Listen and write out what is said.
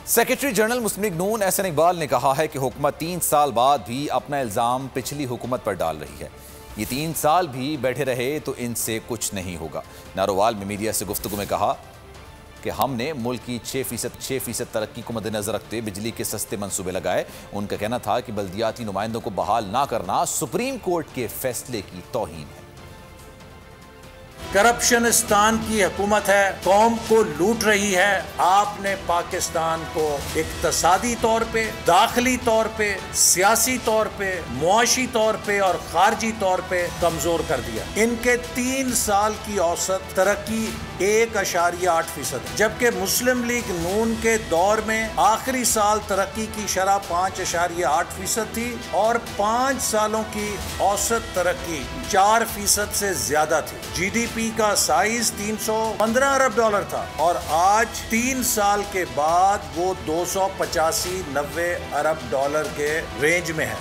Secretary general مسلم league نون احسن اقبال نے کہا ہے کہ حکومت 3 سال بعد بھی اپنا الزام پچھلی حکومت پر ڈال رہی ہے۔ یہ 3 سال بھی بیٹھے رہے تو ان سے کچھ نہیں ہوگا۔ نارووال میں میڈیا سے گفتگو میں کہا کہ ہم نے ملک کی 6% ترقی کو مد نظر رکھتے بجلی کے سستے منصوبے لگائے۔ ان کا کہنا تھا کہ بلدیاتی نمائندوں کو بحال نہ کرنا سپریم کورٹ کے فیصلے کی توہین ہے۔ کرپشنستان کی حکومت ہے، قوم کو لوٹ رہی ہے۔ آپ نے پاکستان کو اقتصادی طور پہ، داخلی طور پہ، سیاسی طور پہ، معاشی طور پہ اور خارجی طور پہ کمزور کر دیا۔ ان کے 3 سال کی اوسط ترقی 1.8%، جبکہ مسلم لیگ نون کے دور میں آخری سال ترقی کی شرح 5.8% تھی اور 5 سالوں کی اوسط ترقی 4% سے زیادہ تھی۔ جی ڈی پی کا سائز $315 ارب تھا اور آج 3 سال کے بعد وہ 285-90 ارب کے رینج میں ہے۔